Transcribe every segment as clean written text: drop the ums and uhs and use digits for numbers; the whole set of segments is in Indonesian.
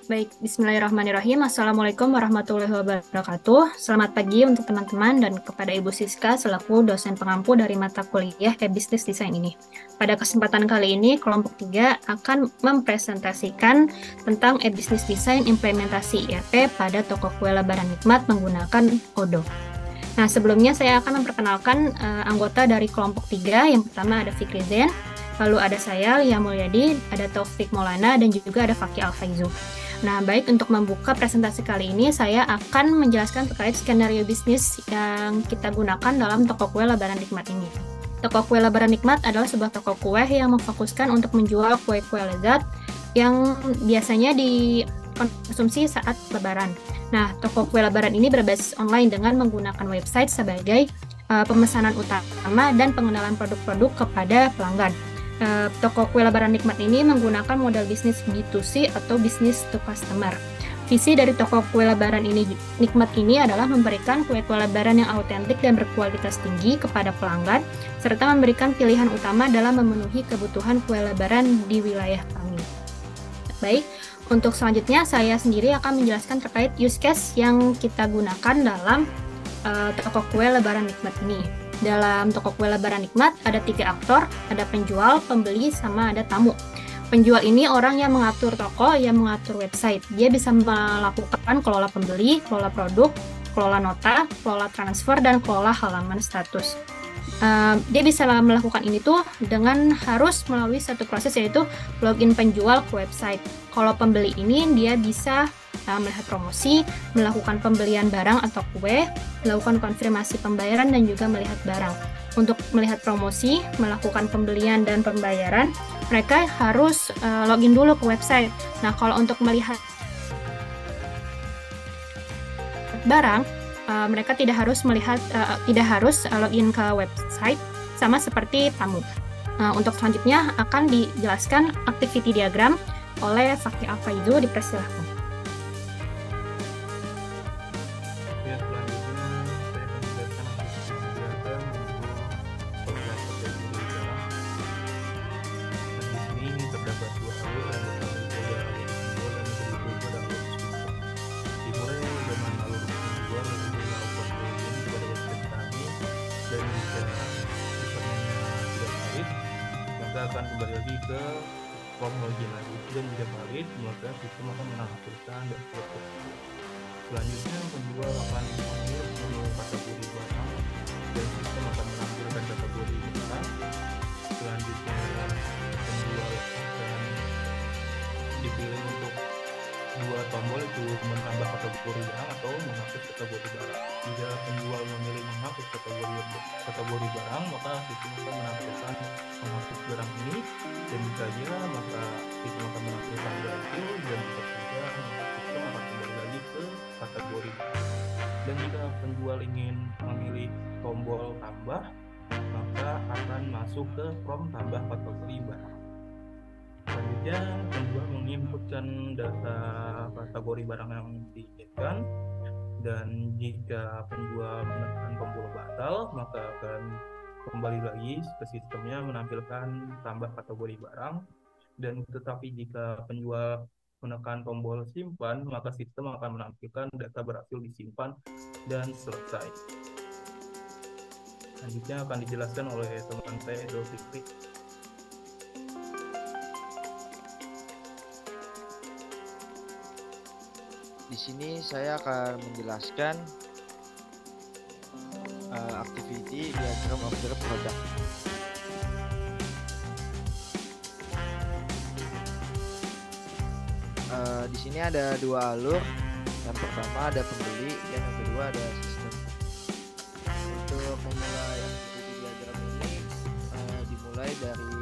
Baik, Bismillahirrahmanirrahim. Assalamualaikum warahmatullahi wabarakatuh. Selamat pagi untuk teman-teman dan kepada Ibu Siska selaku dosen pengampu dari mata kuliah e-Business Design ini. Pada kesempatan kali ini, kelompok 3 akan mempresentasikan tentang e-Business Design implementasi ERP pada toko kue Lebaran Nikmat menggunakan Odoo. Nah, sebelumnya saya akan memperkenalkan anggota dari kelompok 3. Yang pertama ada Fikri Zen, lalu ada saya, Lia Mulyadi, ada Taufik Maulana, dan juga ada Fakih Alfaizu. Nah, baik, untuk membuka presentasi kali ini, saya akan menjelaskan terkait skenario bisnis yang kita gunakan dalam toko kue Lebaran Nikmat ini. Toko kue Lebaran Nikmat adalah sebuah toko kue yang memfokuskan untuk menjual kue-kue lezat yang biasanya dikonsumsi saat Lebaran. Nah, toko kue Lebaran ini berbasis online dengan menggunakan website sebagai pemesanan utama dan pengenalan produk-produk kepada pelanggan. Toko kue Lebaran Nikmat ini menggunakan model bisnis B2C atau bisnis to customer. Visi dari toko kue Lebaran Nikmat ini adalah memberikan kue-kue Lebaran yang autentik dan berkualitas tinggi kepada pelanggan, serta memberikan pilihan utama dalam memenuhi kebutuhan kue Lebaran di wilayah kami. Baik, untuk selanjutnya saya sendiri akan menjelaskan terkait use case yang kita gunakan dalam toko kue Lebaran Nikmat ini. Dalam toko kue Lebaran Nikmat ada 3 aktor, ada penjual, pembeli, sama ada tamu. Penjual ini orang yang mengatur toko, yang mengatur website. Dia bisa melakukan kelola pembeli, kelola produk, kelola nota, kelola transfer, dan kelola halaman status. Dia bisa melakukan ini tuh dengan harus melalui satu proses, yaitu login penjual ke website. Kalau pembeli ini dia bisa melihat promosi, melakukan pembelian barang atau kue, melakukan konfirmasi pembayaran, dan juga melihat barang. Untuk melihat promosi, melakukan pembelian dan pembayaran, mereka harus login dulu ke website. Nah, kalau untuk melihat barang, mereka tidak harus login ke website, sama seperti tamu. Untuk selanjutnya akan dijelaskan activity diagram oleh Fakih Alfaizu. Dipersilahkan. Akan kembali lagi ke form login lagi, dan jika valid maka sistem akan menampilkan dan selanjutnya penjual akan memilih menu kategori barang dan sistem akan menampilkan kategori barang. Selanjutnya penjual akan dipilih untuk 2 tombol, itu menambah kategori barang atau menghapus kategori barang. Jika penjual memilih menghapus kategori barang, maka sistem akan menampilkan menghapus barang ini, dan jika dia maka sistem akan menampilkan barang itu, dan jika tidak sistem akan kembali lagi ke kategori. Dan jika penjual ingin memilih tombol tambah, maka akan masuk ke form tambah kategori barang. Selanjutnya penjual menginputkan data kategori barang yang diinginkan, dan jika penjual menekan tombol batal maka akan kembali lagi ke sistemnya menampilkan tambah kategori barang. Dan tetapi jika penjual menekan tombol simpan, maka sistem akan menampilkan data berhasil disimpan dan selesai. Selanjutnya akan dijelaskan oleh teman saya Idul Fikri. Di sini saya akan menjelaskan activity diagram of the product. Di sini ada 2 alur. Yang pertama ada pembeli dan yang kedua ada sistem. Untuk memulai activity diagram ini dimulai dari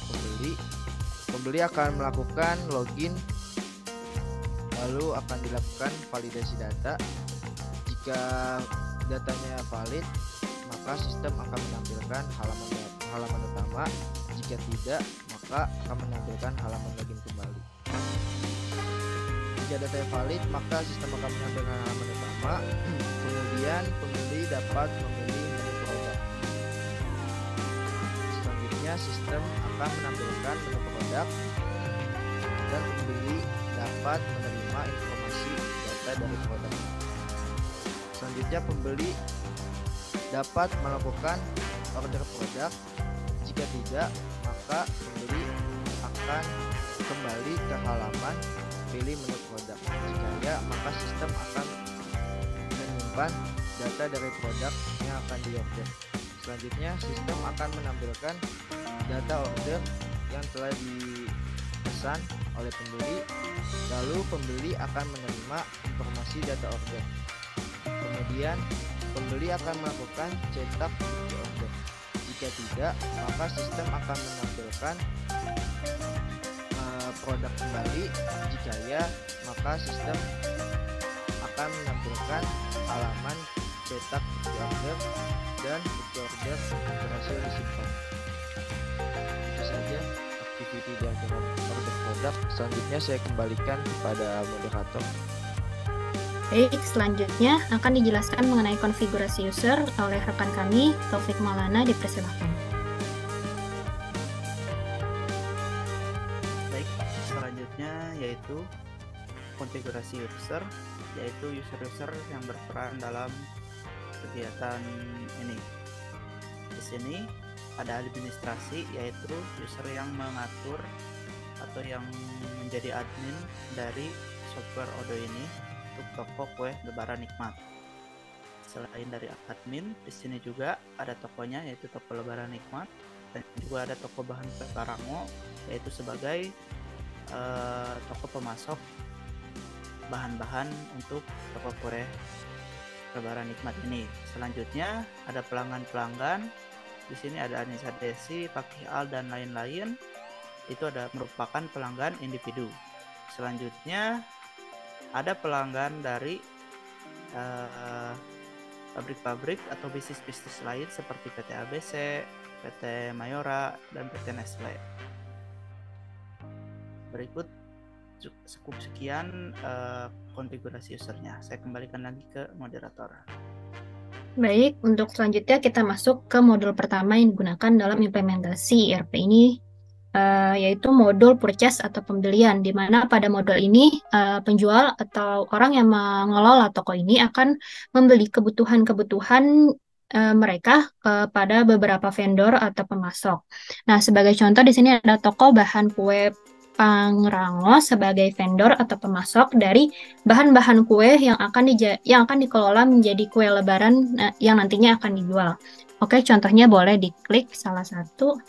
pembeli. Pembeli akan melakukan login, lalu akan dilakukan validasi data. Jika datanya valid, maka sistem akan menampilkan halaman utama. Jika tidak, maka akan menampilkan halaman login kembali. Jika datanya valid, maka sistem akan menampilkan halaman utama. Kemudian pembeli dapat memilih menu produk. Selanjutnya sistem akan menampilkan menu produk dan pembeli dapat menerima informasi data dari produk. Selanjutnya, pembeli dapat melakukan order produk. Jika tidak, maka pembeli akan kembali ke halaman pilih menu produk. Jika ya, maka sistem akan menyimpan data dari produk yang akan diorder. Selanjutnya, sistem akan menampilkan data order yang telah dipesan oleh pembeli. Lalu pembeli akan menerima informasi data order. Kemudian pembeli akan melakukan cetak bukti order. Jika tidak, maka sistem akan menampilkan produk kembali. Jika ya, maka sistem akan menampilkan halaman cetak bukti order dan bukti order berhasil disimpan. Itu saja aktiviti diagram order produk. Selanjutnya saya kembalikan kepada moderator. Baik, selanjutnya akan dijelaskan mengenai konfigurasi user oleh rekan kami, Taufik Maulana, dipersilakan. Baik, selanjutnya yaitu konfigurasi user, yaitu user-user yang berperan dalam kegiatan ini. Di sini ada administrasi, yaitu user yang mengatur atau yang menjadi admin dari software Odoo ini untuk toko kue Lebaran Nikmat. Selain dari admin, di sini juga ada tokonya, yaitu toko Lebaran Nikmat, dan juga ada toko bahan kue Parango, yaitu sebagai toko pemasok bahan-bahan untuk toko kue Lebaran Nikmat ini. Selanjutnya ada pelanggan-pelanggan. Di sini ada Anissa Desi, Pak Al, dan lain-lain. Itu ada merupakan pelanggan individu. Selanjutnya ada pelanggan dari pabrik-pabrik atau bisnis-bisnis lain seperti PT ABC, PT Mayora, dan PT Nestle. Berikut cukup sekian konfigurasi usernya. Saya kembalikan lagi ke moderator. Baik, untuk selanjutnya kita masuk ke modul pertama yang digunakan dalam implementasi ERP ini, yaitu modul purchase atau pembelian, di mana pada modul ini penjual atau orang yang mengelola toko ini akan membeli kebutuhan-kebutuhan mereka kepada beberapa vendor atau pemasok. Nah, sebagai contoh di sini ada toko bahan kue Pangrango sebagai vendor atau pemasok dari bahan-bahan kue yang akan dikelola menjadi kue Lebaran yang nantinya akan dijual. Oke, contohnya boleh diklik salah satu.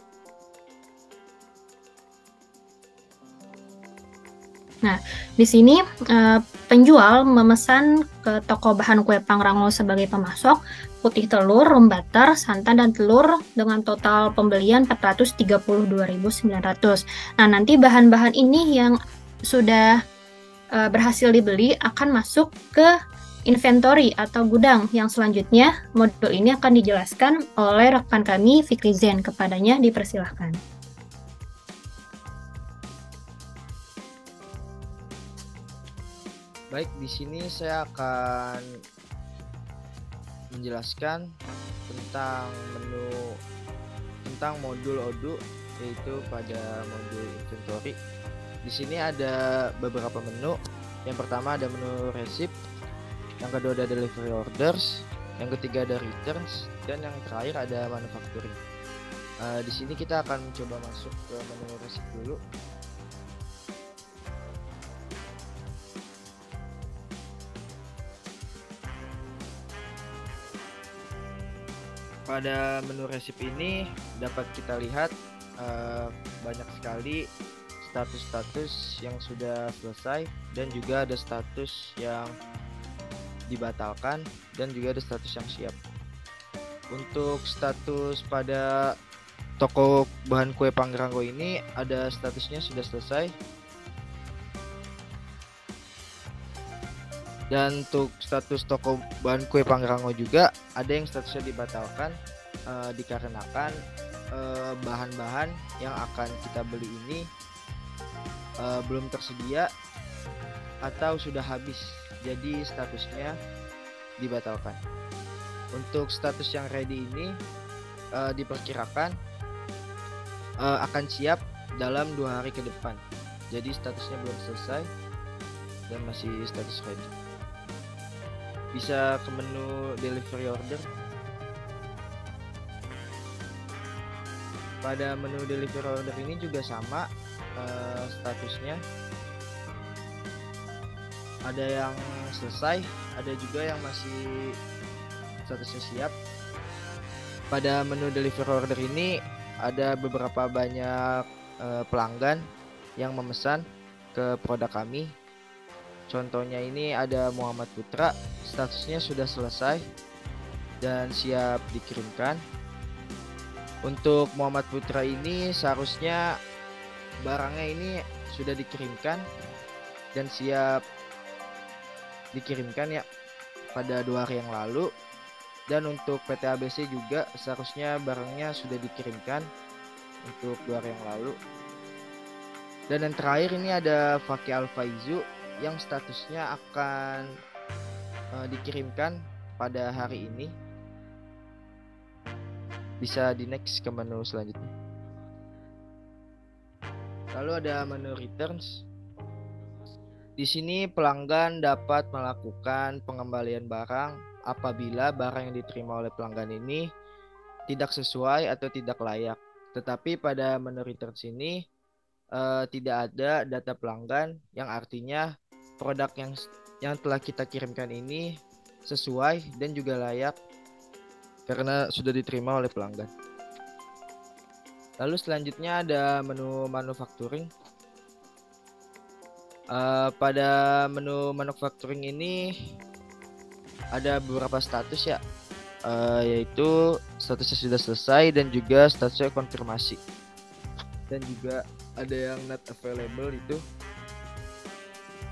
Nah, di sini penjual memesan ke toko bahan kue Pangrango sebagai pemasok putih telur, rum butter, santan, dan telur dengan total pembelian 432.900. Nah, nanti bahan-bahan ini yang sudah berhasil dibeli akan masuk ke inventory atau gudang yang selanjutnya modul ini akan dijelaskan oleh rekan kami Fikri Zen. Kepadanya dipersilahkan. Baik, di sini saya akan menjelaskan tentang modul Odoo, yaitu pada modul inventory. Di sini ada beberapa menu. Yang pertama ada menu receipt, yang kedua ada delivery orders, yang ketiga ada returns, dan yang terakhir ada manufacturing. Di sini kita akan mencoba masuk ke menu receipt dulu. Pada menu resip ini dapat kita lihat banyak sekali status-status yang sudah selesai dan juga ada status yang dibatalkan dan juga ada status yang siap. Untuk status pada toko bahan kue Pangrango ini ada statusnya sudah selesai. Dan untuk status toko bahan kue Pangrango juga ada yang statusnya dibatalkan dikarenakan bahan-bahan yang akan kita beli ini belum tersedia atau sudah habis, jadi statusnya dibatalkan. Untuk status yang ready ini diperkirakan akan siap dalam 2 hari ke depan, jadi statusnya belum selesai. dan masih status ready. Bisa ke menu delivery order. Pada menu delivery order ini juga sama statusnya. Ada yang selesai, ada juga yang masih statusnya siap. Pada menu delivery order ini ada beberapa banyak pelanggan yang memesan ke produk kami. Contohnya ini ada Muhammad Putra, statusnya sudah selesai dan siap dikirimkan. Untuk Muhammad Putra ini seharusnya barangnya ini sudah dikirimkan dan siap dikirimkan ya pada 2 hari yang lalu. Dan untuk PT ABC juga seharusnya barangnya sudah dikirimkan untuk 2 hari yang lalu. Dan yang terakhir ini ada Faki Alfaizu yang statusnya akan dikirimkan pada hari ini. Bisa di next ke menu selanjutnya. Lalu ada menu returns. Di sini pelanggan dapat melakukan pengembalian barang apabila barang yang diterima oleh pelanggan ini tidak sesuai atau tidak layak. Tetapi pada menu returns ini tidak ada data pelanggan, yang artinya produk yang telah kita kirimkan ini sesuai dan juga layak karena sudah diterima oleh pelanggan. Lalu selanjutnya ada menu manufacturing. Pada menu manufacturing ini ada beberapa status ya, yaitu statusnya sudah selesai dan juga statusnya konfirmasi. Dan juga ada yang not available itu.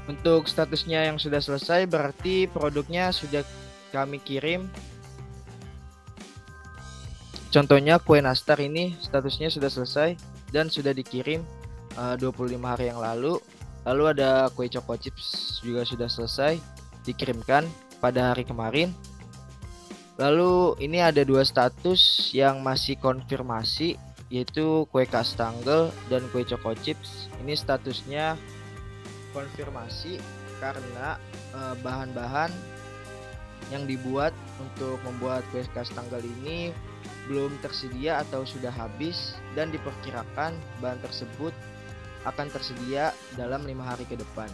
Untuk statusnya yang sudah selesai berarti produknya sudah kami kirim. Contohnya kue nastar ini statusnya sudah selesai dan sudah dikirim 25 hari yang lalu. Lalu ada kue choco chips juga sudah selesai dikirimkan pada hari kemarin. Lalu ini ada 2 status yang masih konfirmasi, yaitu kue kastangel dan kue choco chips. Ini statusnya konfirmasi karena bahan-bahan yang dibuat untuk membuat kue kastangel ini belum tersedia atau sudah habis, dan diperkirakan bahan tersebut akan tersedia dalam 5 hari ke depan.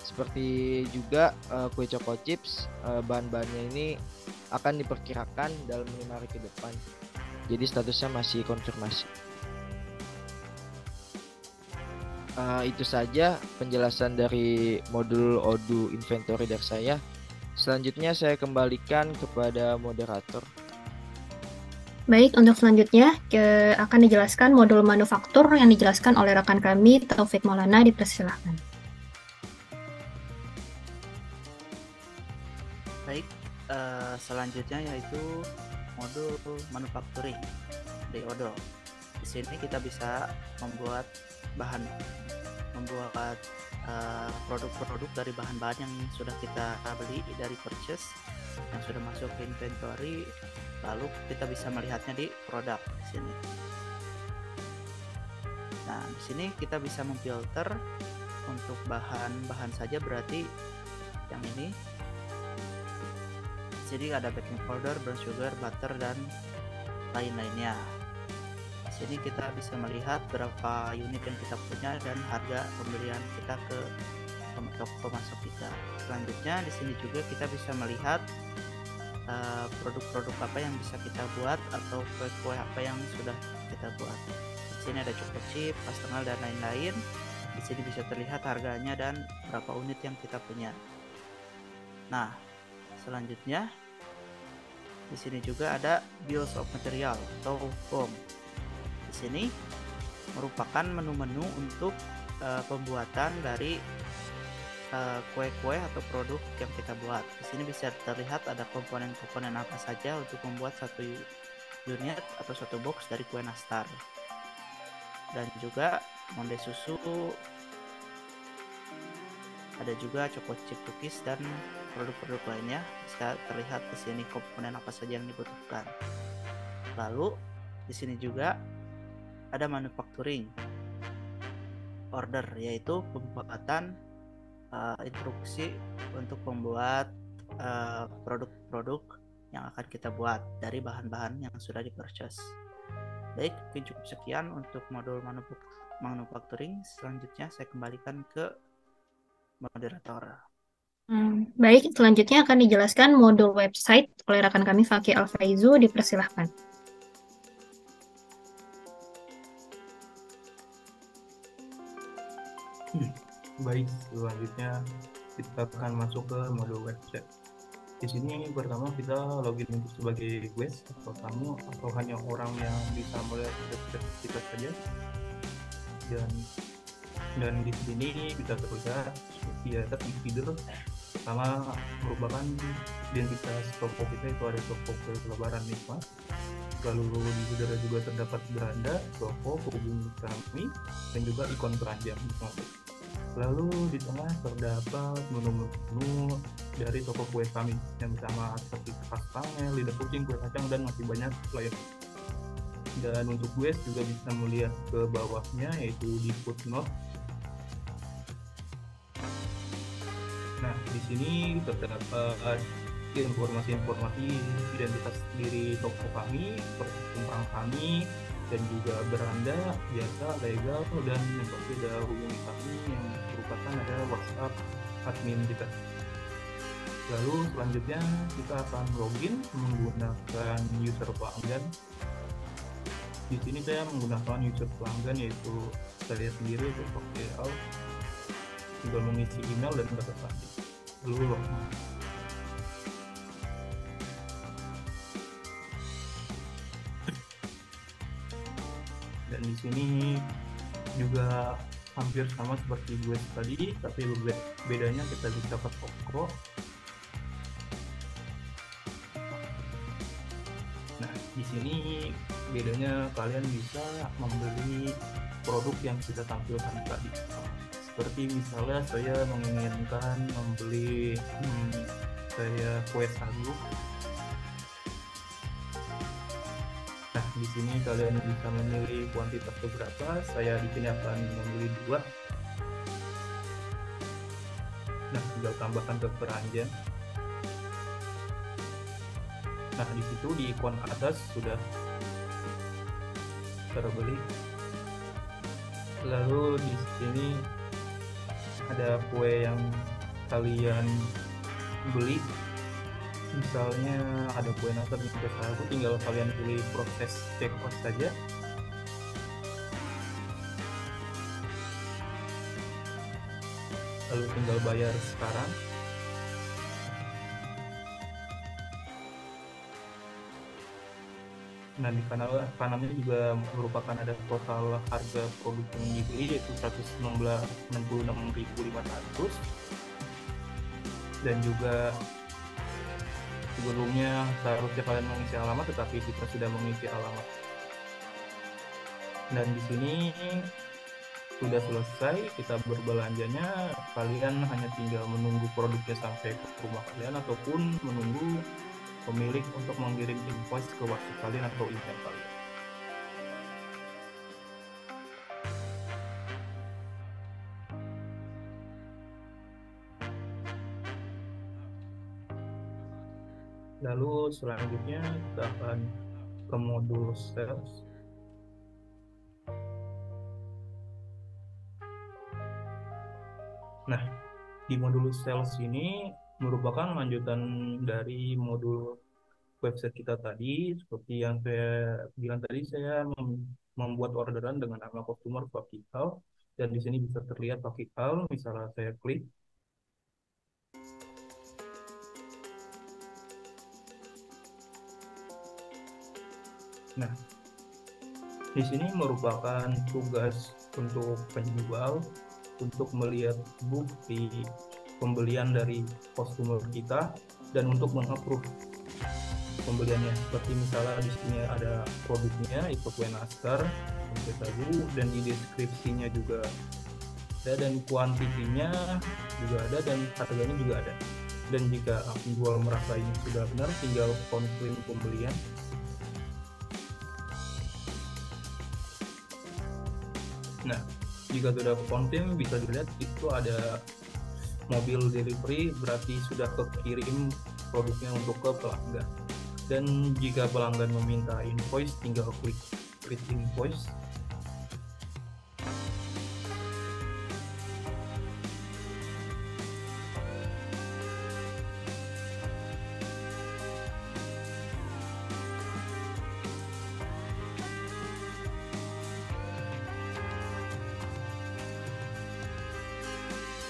Seperti juga kue choco chips, bahan-bahannya ini akan diperkirakan dalam 5 hari ke depan. Jadi statusnya masih konfirmasi. Itu saja penjelasan dari modul Odoo Inventory dari saya. Selanjutnya saya kembalikan kepada moderator. Baik, untuk selanjutnya akan dijelaskan modul manufaktur yang dijelaskan oleh rekan kami, Taufik Maulana, dipersilahkan. Baik, selanjutnya yaitu modul manufacturing di Odoo. Di sini kita bisa membuat produk-produk dari bahan-bahan yang sudah kita beli dari purchase, yang sudah masuk ke inventory, lalu kita bisa melihatnya di produk di sini. Nah, di sini kita bisa memfilter untuk bahan-bahan saja, berarti yang ini. Di sini ada baking powder, brown sugar, butter, dan lain-lainnya. Di sini kita bisa melihat berapa unit yang kita punya dan harga pembelian kita ke pemasok kita. Selanjutnya di sini juga kita bisa melihat produk-produk apa yang bisa kita buat atau kue-kue apa yang sudah kita buat. Di sini ada choco chip, kastengel, dan lain-lain. Di sini bisa terlihat harganya dan berapa unit yang kita punya. Nah, selanjutnya di sini juga ada bills of material atau BOM. Di sini merupakan menu-menu untuk pembuatan dari kue-kue atau produk yang kita buat. Di sini bisa terlihat ada komponen-komponen apa saja untuk membuat satu unit atau satu box dari kue nastar. Dan juga monde susu, ada juga choco chip cookies dan produk-produk lainnya. Bisa terlihat di sini komponen apa saja yang dibutuhkan. Lalu di sini juga ada manufacturing order, yaitu pembuatan instruksi untuk membuat produk-produk yang akan kita buat dari bahan-bahan yang sudah di-purchase. Baik, mungkin cukup sekian untuk modul manufacturing. Selanjutnya saya kembalikan ke moderator. Baik, selanjutnya akan dijelaskan modul website oleh rekan kami Fakih Alfaizu. Dipersilahkan. Baik, selanjutnya kita akan masuk ke modul website. Di sini pertama kita login untuk sebagai guest atau tamu atau hanya orang yang bisa melihat website kita saja. Dan di sini bisa terlihat di atas feeder pertama merupakan identitas toko kita, itu ada toko Lebaran Nikmat. Lalu di udara juga terdapat beranda, toko, hubungi kami, dan juga ikon keranjang. Lalu di tengah terdapat menu-menu dari toko kue kami yang bersama seperti khas panel, lidah kucing, kue kacang, dan masih banyak lain. Dan untuk guys juga bisa melihat ke bawahnya yaitu di footnote. Nah, di sini terdapat informasi-informasi identitas diri toko kami, seperti tumpang kami, dan juga beranda, jasa, legal, dan yang pasti ada hubungi kami yang merupakan ada WhatsApp admin kita. Lalu selanjutnya kita akan login menggunakan user pelanggan. Di sini saya menggunakan user pelanggan yaitu saya sendiri untuk pakai tinggal mengisi email dan data tadi. Lalu login. Dan di sini juga hampir sama seperti gue tadi, tapi bedanya kita bisa ke toko. Nah, di sini bedanya kalian bisa membeli produk yang kita tampilkan tadi. Seperti misalnya saya menginginkan membeli saya kue sagu. Nah, di sini kalian bisa memilih kuantitas berapa. Saya di sini akan memilih 2. Nah, tinggal tambahkan ke keranjang. Nah, di situ di ikon atas sudah terbeli. Lalu di sini ada kue yang kalian beli. Misalnya ada kue nastar di kue sagu, tinggal kalian pilih proses check out saja. Lalu tinggal bayar sekarang. Nah, di kanalnya juga merupakan ada total harga produk yang dibeli yaitu 166.500, dan juga sebelumnya seharusnya kalian mengisi alamat, tetapi kita sudah mengisi alamat. Dan di sini sudah selesai kita berbelanjanya. Kalian hanya tinggal menunggu produknya sampai ke rumah kalian ataupun menunggu pemilik untuk mengirim invoice ke WhatsApp kalian atau email kalian. Lalu selanjutnya kita akan ke modul sales. Nah, di modul sales ini merupakan lanjutan dari modul website kita tadi. Seperti yang saya bilang tadi, saya membuat orderan dengan nama customer Fakih Al, dan di sini bisa terlihat Fakih Al. Misalnya saya klik. Nah, di sini merupakan tugas untuk penjual untuk melihat bukti pembelian dari customer kita dan untuk mengapprove pembeliannya. Seperti misalnya di sini ada produknya, itu kue nastar, kue sagu, dan di deskripsinya juga ada, dan kuantitinya juga ada, dan harganya juga ada. Dan jika penjual merasa ini sudah benar, tinggal confirm pembelian. Nah, jika sudah confirm, bisa dilihat itu ada mobil delivery berarti sudah kekirim produknya untuk ke pelanggan. Dan jika pelanggan meminta invoice, tinggal klik create invoice.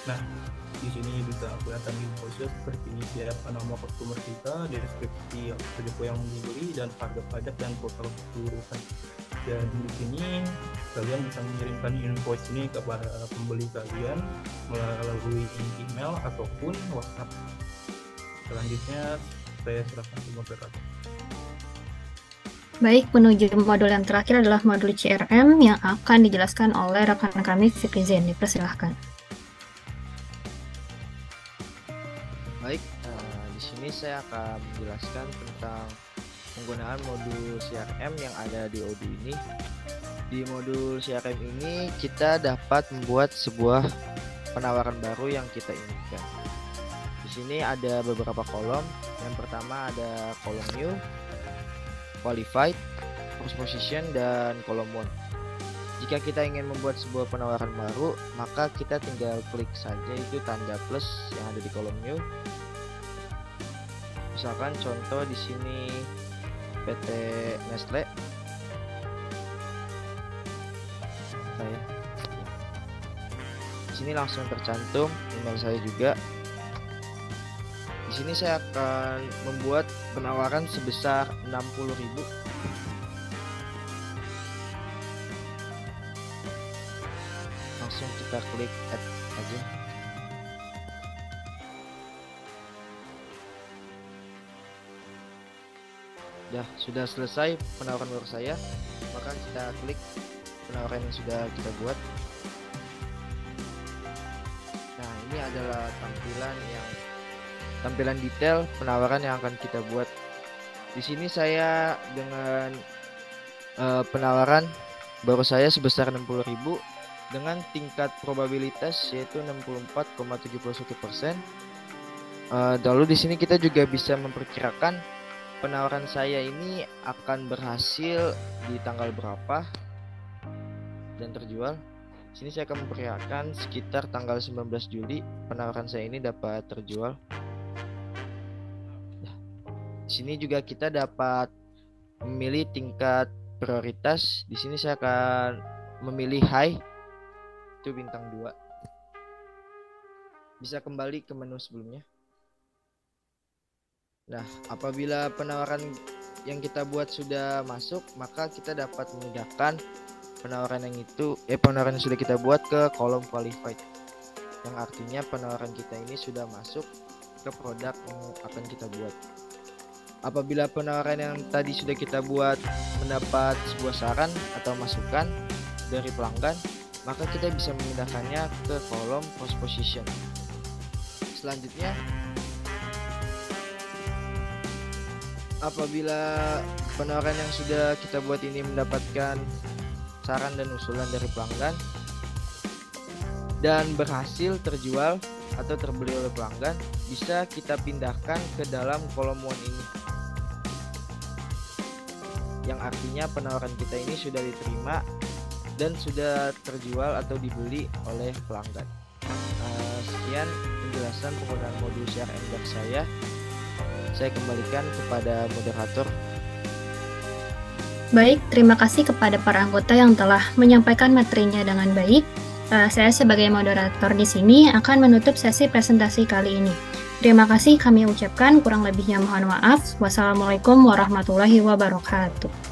Nah, di sini bisa kelihatan invoice seperti ini, siapa nama customer kita, deskripsi pajak yang dibeli, dan harga pajak dan total keseluruhan. Dan di sini kalian bisa mengirimkan invoice ini kepada pembeli kalian melalui email ataupun WhatsApp. Selanjutnya saya serahkan ke moderator. Baik, menuju modul yang terakhir adalah modul CRM yang akan dijelaskan oleh rekan kami Fikri Zain. Dipersilahkan. Baik, di sini saya akan menjelaskan tentang penggunaan modul CRM yang ada di Odoo ini. Di modul CRM ini kita dapat membuat sebuah penawaran baru yang kita inginkan. Di sini ada beberapa kolom. Yang pertama ada kolom new, qualified, first position, dan kolom one. Jika kita ingin membuat sebuah penawaran baru, maka kita tinggal klik saja itu tanda plus yang ada di kolom new. Misalkan contoh di sini PT Nestle. Saya. Di sini langsung tercantum email saya juga. Di sini saya akan membuat penawaran sebesar 60.000. Langsung kita klik add aja. Sudah selesai penawaran baru saya, maka kita klik penawaran yang sudah kita buat. Nah, ini adalah tampilan detail penawaran yang akan kita buat. Di sini saya dengan penawaran baru saya sebesar 60.000 dengan tingkat probabilitas yaitu 64,71%. Lalu di sini kita juga bisa memperkirakan penawaran saya ini akan berhasil di tanggal berapa dan terjual. Sini saya akan memperkirakan sekitar tanggal 19 Juli penawaran saya ini dapat terjual. Di sini juga kita dapat memilih tingkat prioritas. Di sini saya akan memilih high, itu bintang 2. Bisa kembali ke menu sebelumnya. Nah, apabila penawaran yang kita buat sudah masuk, maka kita dapat memindahkan penawaran yang sudah kita buat ke kolom qualified. Yang artinya penawaran kita ini sudah masuk ke produk yang akan kita buat. Apabila penawaran yang tadi sudah kita buat mendapat sebuah saran atau masukan dari pelanggan, maka kita bisa memindahkannya ke kolom post position. Selanjutnya, apabila penawaran yang sudah kita buat ini mendapatkan saran dan usulan dari pelanggan dan berhasil terjual atau terbeli oleh pelanggan, bisa kita pindahkan ke dalam kolom one ini, yang artinya penawaran kita ini sudah diterima dan sudah terjual atau dibeli oleh pelanggan. Sekian penjelasan penggunaan modul CRM dari saya. Saya kembalikan kepada moderator. Baik, terima kasih kepada para anggota yang telah menyampaikan materinya dengan baik. Saya sebagai moderator di sini akan menutup sesi presentasi kali ini. Terima kasih kami ucapkan, kurang lebihnya mohon maaf. Wassalamualaikum warahmatullahi wabarakatuh.